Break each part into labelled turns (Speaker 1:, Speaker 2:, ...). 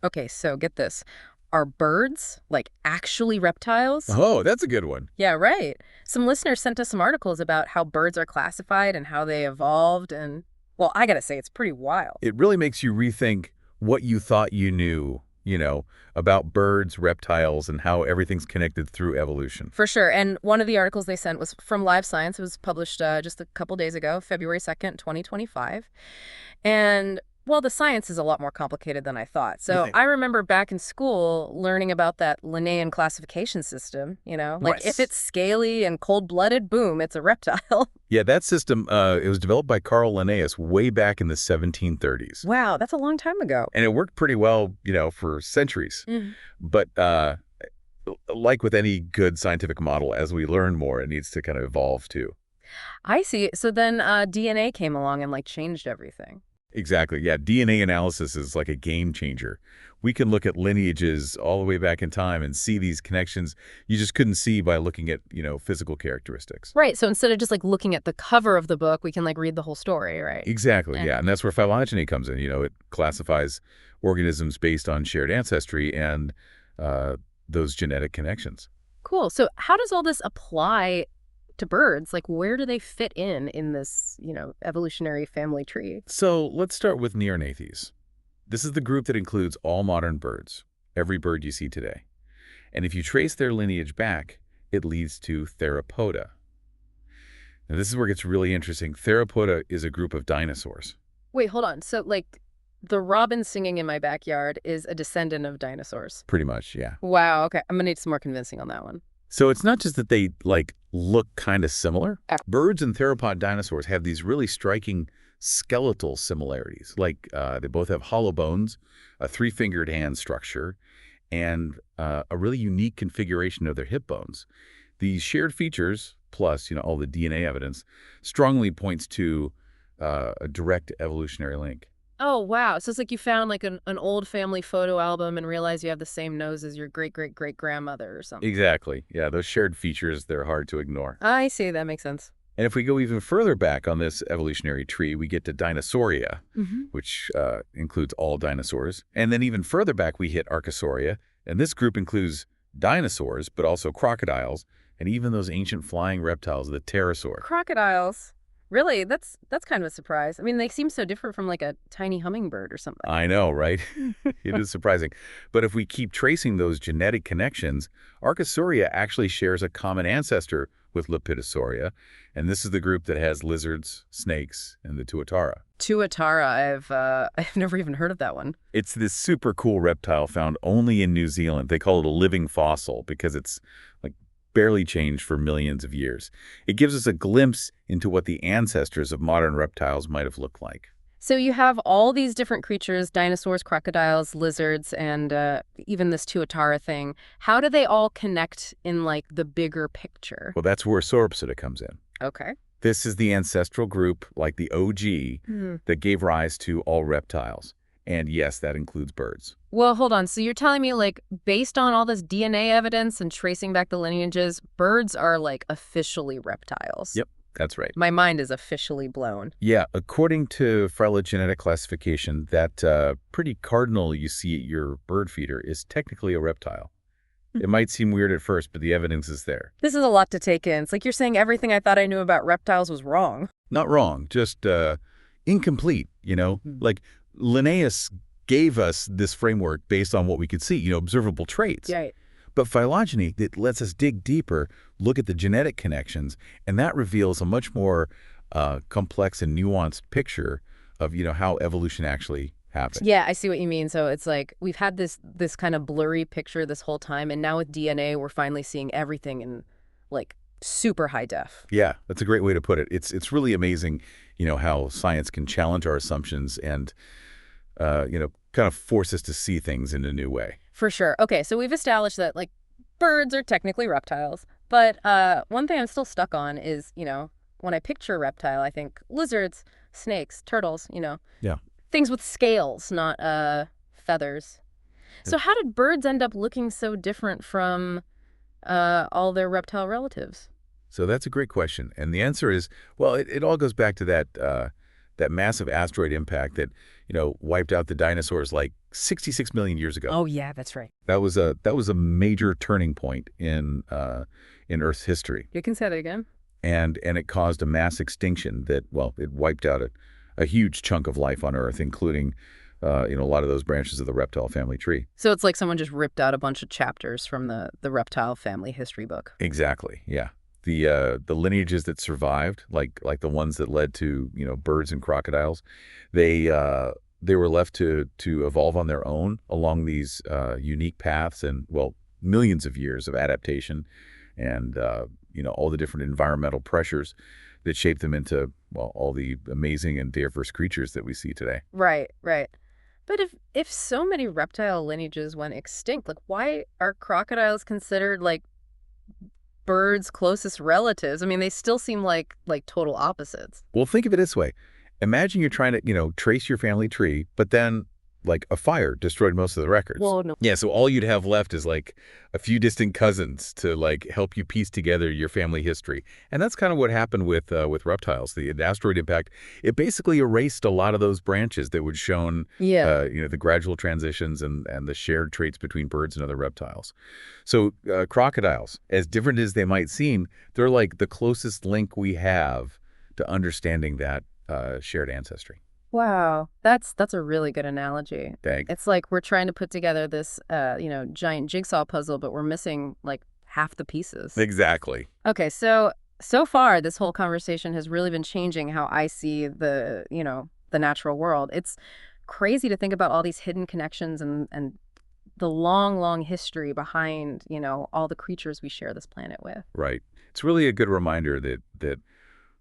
Speaker 1: Okay, so get this. Are birds, like, actually reptiles?
Speaker 2: Oh, that's a good one.
Speaker 1: Yeah, right. Some listeners sent us some articles about how birds are classified and how they evolved, and, well, I gotta say, it's pretty wild.
Speaker 2: It really makes you rethink what you thought you knew, about birds, reptiles, and how everything's connected through evolution.
Speaker 1: For sure. And one of the articles they sent was from Live Science. It was published just a couple days ago, February 2nd, 2025. And, well, the science is a lot more complicated than I thought. So
Speaker 2: Right.
Speaker 1: I remember back in school learning about that Linnaean classification system, like if
Speaker 2: Right.
Speaker 1: it's scaly and cold-blooded, boom, it's a reptile.
Speaker 2: Yeah, that system, it was developed by Carl Linnaeus way back in the 1730s.
Speaker 1: Wow, that's a long time ago.
Speaker 2: And it worked pretty well, for centuries.
Speaker 1: Mhm.
Speaker 2: But like with any good scientific model, as we learn more, it needs to kind of evolve too.
Speaker 1: I see. So then DNA came along and like changed everything.
Speaker 2: Exactly. Yeah, DNA analysis is like a game changer. We can look at lineages all the way back in time and see these connections you just couldn't see by looking at, physical characteristics.
Speaker 1: Right. So instead of just like looking at the cover of the book, we can like read the whole story, right?
Speaker 2: Exactly,
Speaker 1: And
Speaker 2: yeah. And that's where phylogeny comes in. It classifies organisms based on shared ancestry and those genetic connections.
Speaker 1: cool. So how does all this apply to birds? Like where do they fit in this, evolutionary family tree?
Speaker 2: So let's start with Neornathes. This is the group that includes all modern birds, every bird you see today. And if you trace their lineage back, it leads to theropoda. Now, this is where it gets really interesting. Theropoda is a group of dinosaurs.
Speaker 1: Wait, hold on. So like the robin singing in my backyard is a descendant of dinosaurs.
Speaker 2: Pretty much, yeah.
Speaker 1: Wow. Okay. I'm gonna need some more convincing on that one.
Speaker 2: So it's not just that they, look kind of similar. Birds and theropod dinosaurs have these really striking skeletal similarities. They both have hollow bones, a three-fingered hand structure, and a really unique configuration of their hip bones. These shared features, plus, all the DNA evidence, strongly points to a direct evolutionary link.
Speaker 1: Oh, wow. So it's like you found like an old family photo album and realized you have the same nose as your great-great-great-grandmother or something.
Speaker 2: Exactly. Yeah, those shared features, they're hard to ignore.
Speaker 1: I see. That makes sense.
Speaker 2: And if we go even further back on this evolutionary tree, we get to Dinosauria,
Speaker 1: Hmm.
Speaker 2: which includes all dinosaurs. And then even further back, we hit Archosaurus. And this group includes dinosaurs, but also crocodiles, and even those ancient flying reptiles, the pterosaur.
Speaker 1: Crocodiles. Really? That's kind of a surprise. I mean, they seem so different from like a tiny hummingbird or something.
Speaker 2: I know, right? It is surprising. But if we keep tracing those genetic connections, Archosaurus actually shares a common ancestor with Lepidosauria, and this is the group that has lizards, snakes, and the tuatara.
Speaker 1: Tuatara, I've never even heard of that one.
Speaker 2: It's this super cool reptile found only in New Zealand. They call it a living fossil because it's like barely changed for millions of years. It gives us a glimpse into what the ancestors of modern reptiles might have looked like.
Speaker 1: So you have all these different creatures, dinosaurs, crocodiles, lizards, and even this tuatara thing. How do they all connect in like the bigger picture?
Speaker 2: Well, that's where Sauropsida comes in.
Speaker 1: Okay.
Speaker 2: This is the ancestral group, like the OG, that gave rise to all reptiles. And yes, that includes birds.
Speaker 1: Well, hold on. So you're telling me, like, based on all this DNA evidence and tracing back the lineages, birds are, like, officially reptiles?
Speaker 2: Yep, that's right.
Speaker 1: My mind is officially blown.
Speaker 2: Yeah, according to phylogenetic classification, that pretty cardinal you see at your bird feeder is technically a reptile. It might seem weird at first, but the evidence is there.
Speaker 1: This is a lot to take in. It's like you're saying everything I thought I knew about reptiles was wrong.
Speaker 2: Not wrong, just incomplete, Like Linnaeus gave us this framework based on what we could see, observable traits.
Speaker 1: Right.
Speaker 2: But phylogeny, it lets us dig deeper, look at the genetic connections, and that reveals a much more complex and nuanced picture of, how evolution actually happened.
Speaker 1: Yeah, I see what you mean. So it's like we've had this kind of blurry picture this whole time, and now with DNA, we're finally seeing everything in, like, super high def.
Speaker 2: Yeah, that's a great way to put it. It's really amazing, how science can challenge our assumptions and, kind of force us to see things in a new way.
Speaker 1: For sure. Okay, so we've established that, like, birds are technically reptiles. But one thing I'm still stuck on is, when I picture a reptile, I think lizards, snakes, turtles,
Speaker 2: Yeah.
Speaker 1: things with scales, not feathers. So how did birds end up looking so different from all their reptile relatives?
Speaker 2: So that's a great question. And the answer is, well, it all goes back to that massive asteroid impact that, wiped out the dinosaurs like 66 million years ago.
Speaker 1: Oh, yeah, that's right.
Speaker 2: That was a major turning point in Earth's history.
Speaker 1: You can say that again.
Speaker 2: And it caused a mass extinction that, well, it wiped out a huge chunk of life on Earth, including a lot of those branches of the reptile family tree.
Speaker 1: So it's like someone just ripped out a bunch of chapters from the reptile family history book.
Speaker 2: Exactly. Yeah. The lineages that survived, like the ones that led to birds and crocodiles, they were left to evolve on their own along these unique paths and, well, millions of years of adaptation and all the different environmental pressures that shaped them into, well, all the amazing and diverse creatures that we see today.
Speaker 1: Right, right. But if so many reptile lineages went extinct, like why are crocodiles considered like birds' closest relatives? I mean, they still seem like total opposites.
Speaker 2: Well, think of it this way. Imagine you're trying to, trace your family tree, but then like a fire destroyed most of the records.
Speaker 1: Well, no.
Speaker 2: Yeah, so all you'd have left is like a few distant cousins to like help you piece together your family history. And that's kind of what happened with reptiles. The asteroid impact, it basically erased a lot of those branches that would shown the gradual transitions and the shared traits between birds and other reptiles. So crocodiles, as different as they might seem, they're like the closest link we have to understanding that shared ancestry.
Speaker 1: Wow, that's a really good analogy.
Speaker 2: Thanks.
Speaker 1: It's like we're trying to put together this, giant jigsaw puzzle, but we're missing like half the pieces.
Speaker 2: Exactly.
Speaker 1: Okay, so far this whole conversation has really been changing how I see the natural world. It's crazy to think about all these hidden connections and the long, long history behind, all the creatures we share this planet with.
Speaker 2: Right. It's really a good reminder that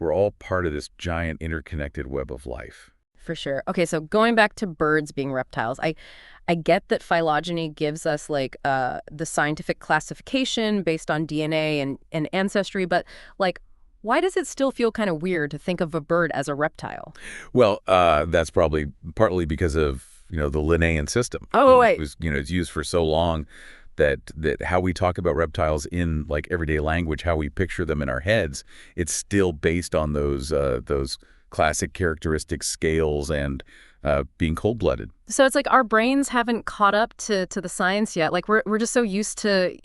Speaker 2: we're all part of this giant interconnected web of life.
Speaker 1: For sure. Okay, so going back to birds being reptiles, I get that phylogeny gives us like the scientific classification based on DNA and ancestry, but like, why does it still feel kind of weird to think of a bird as a reptile?
Speaker 2: Well, that's probably partly because of the Linnaean system.
Speaker 1: Oh, wait.
Speaker 2: It's used for so long that how we talk about reptiles in like everyday language, how we picture them in our heads, it's still based on those classic characteristics, scales, and being cold-blooded.
Speaker 1: So it's like our brains haven't caught up to the science yet. Like we're just so used to,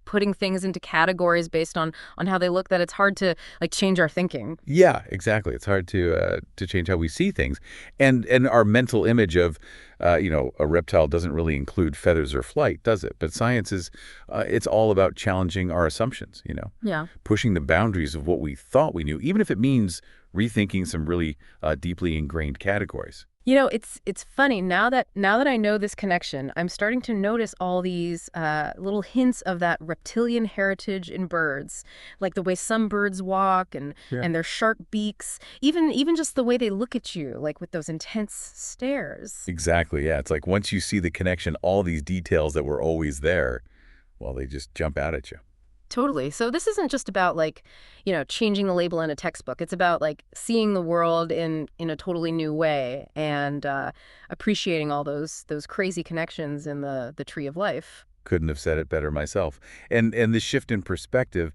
Speaker 1: putting things into categories based on how they look that it's hard to like change our thinking.
Speaker 2: Yeah, exactly. It's hard to change how we see things. And our mental image of, a reptile doesn't really include feathers or flight, does it? But science is, it's all about challenging our assumptions,
Speaker 1: Yeah.
Speaker 2: pushing the boundaries of what we thought we knew, even if it means rethinking some really deeply ingrained categories.
Speaker 1: It's funny now that I know this connection, I'm starting to notice all these little hints of that reptilian heritage in birds, like the way some birds walk and their sharp beaks, even just the way they look at you, like with those intense stares.
Speaker 2: Exactly. Yeah. It's like once you see the connection, all these details that were always there, well, they just jump out at you.
Speaker 1: Totally. So this isn't just about like, changing the label in a textbook. It's about like seeing the world in a totally new way and appreciating all those crazy connections in the tree of life.
Speaker 2: Couldn't have said it better myself. And this shift in perspective,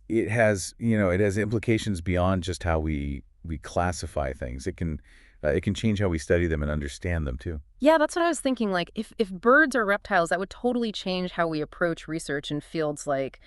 Speaker 2: it has implications beyond just how we classify things. It can change how we study them and understand them too.
Speaker 1: Yeah, that's what I was thinking. Like, if birds are reptiles, that would totally change how we approach research in fields like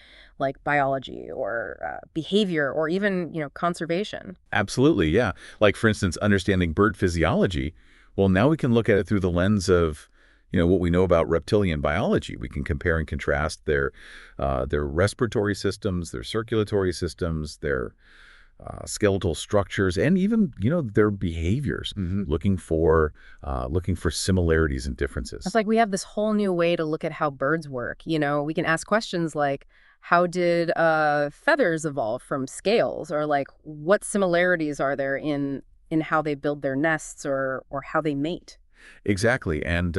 Speaker 1: biology or behavior or even, conservation.
Speaker 2: Absolutely, yeah. Like, for instance, understanding bird physiology. Well, now we can look at it through the lens of, what we know about reptilian biology. We can compare and contrast their respiratory systems, their circulatory systems, their skeletal structures, and even their behaviors, looking for similarities and differences.
Speaker 1: It's like we have this whole new way to look at how birds work. We can ask questions like, how did feathers evolve from scales, or like what similarities are there in how they build their nests or how they mate?
Speaker 2: Exactly, and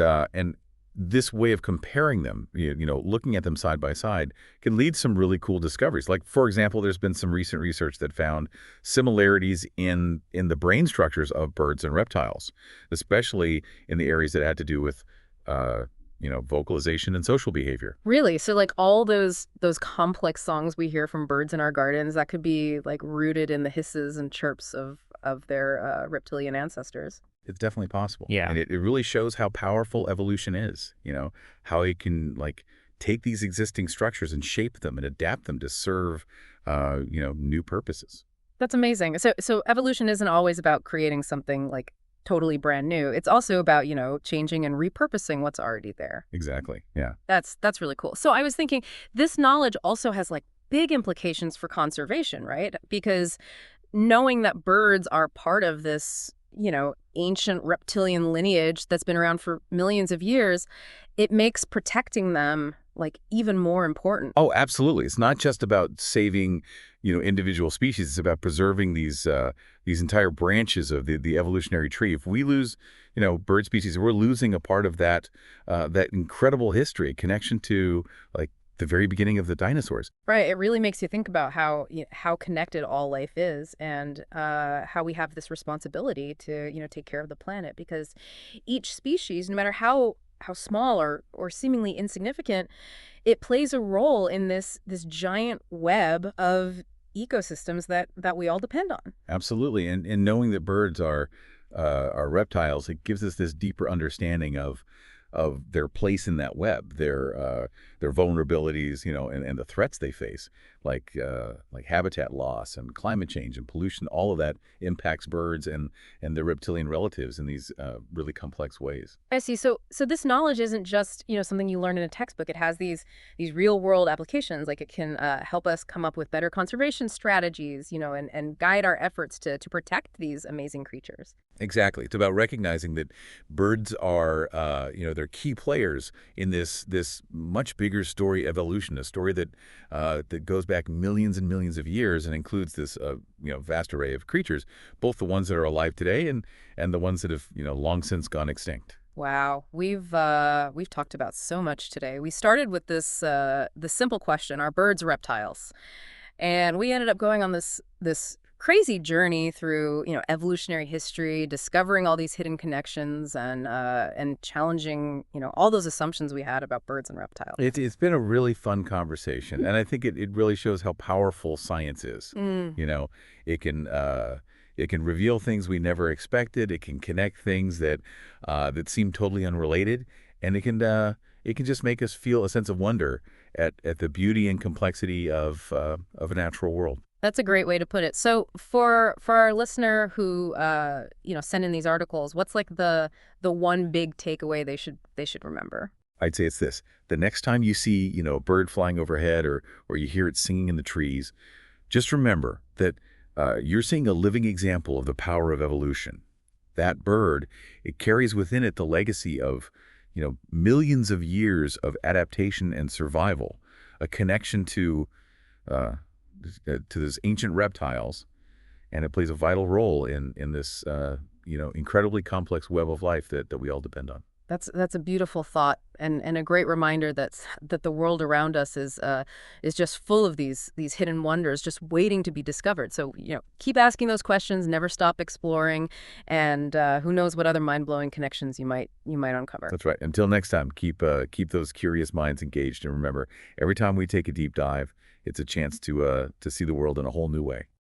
Speaker 2: this way of comparing them, looking at them side by side, can lead some really cool discoveries. Like, for example, there's been some recent research that found similarities in the brain structures of birds and reptiles, especially in the areas that had to do with vocalization and social behavior.
Speaker 1: Really? So like all those complex songs we hear from birds in our gardens, that could be like rooted in the hisses and chirps of their reptilian ancestors.
Speaker 2: It's definitely possible.
Speaker 3: Yeah.
Speaker 2: And it really shows how powerful evolution is, how it can like take these existing structures and shape them and adapt them to serve, new purposes.
Speaker 1: That's amazing. So evolution isn't always about creating something like totally brand new. It's also about, changing and repurposing what's already there.
Speaker 2: Exactly. Yeah.
Speaker 1: That's really cool. So I was thinking this knowledge also has like big implications for conservation, right? Because knowing that birds are part of this, ancient reptilian lineage that's been around for millions of years, it makes protecting them like even more important.
Speaker 2: Oh, absolutely. It's not just about saving, individual species. It's about preserving these entire branches of the evolutionary tree. If we lose, bird species, we're losing a part of that incredible history, connection to like the very beginning of the dinosaurs.
Speaker 1: Right. It really makes you think about how connected all life is and how we have this responsibility to, take care of the planet because each species, no matter how small or seemingly insignificant, it plays a role in this giant web of ecosystems that we all depend on.
Speaker 2: Absolutely. And knowing that birds are reptiles, it gives us this deeper understanding of their place in that web, their vulnerabilities, and the threats they face, like habitat loss and climate change and pollution. All of that impacts birds and their reptilian relatives in these really complex ways.
Speaker 1: I see. So this knowledge isn't just, something you learn in a textbook. It has these real world applications. Like it can help us come up with better conservation strategies, and guide our efforts to protect these amazing creatures.
Speaker 2: Exactly. It's about recognizing that birds are, they're key players in this much bigger story of evolution, a story that goes back millions and millions of years and includes this, vast array of creatures, both the ones that are alive today and the ones that have, long since gone extinct.
Speaker 1: Wow, we've talked about so much today. We started with the simple question: are birds reptiles? And we ended up going on this crazy journey through, evolutionary history, discovering all these hidden connections and challenging, all those assumptions we had about birds and reptiles.
Speaker 2: It's been a really fun conversation, and I think it really shows how powerful science is. It can reveal things we never expected. It can connect things that seem totally unrelated, and it can just make us feel a sense of wonder at the beauty and complexity of a natural world.
Speaker 1: That's a great way to put it. So for our listener who send in these articles, what's like the one big takeaway they should remember?
Speaker 2: I'd say it's this: the next time you see a bird flying overhead or you hear it singing in the trees, just remember that you're seeing a living example of the power of evolution. That bird, it carries within it the legacy of millions of years of adaptation and survival, a connection to these ancient reptiles, and it plays a vital role in this incredibly complex web of life that we all depend on.
Speaker 1: That's a beautiful thought and a great reminder that the world around us is just full of these hidden wonders just waiting to be discovered. So, keep asking those questions, never stop exploring, and who knows what other mind-blowing connections you might uncover.
Speaker 2: That's right. Until next time, keep those curious minds engaged, and remember, every time we take a deep dive, it's a chance to see the world in a whole new way.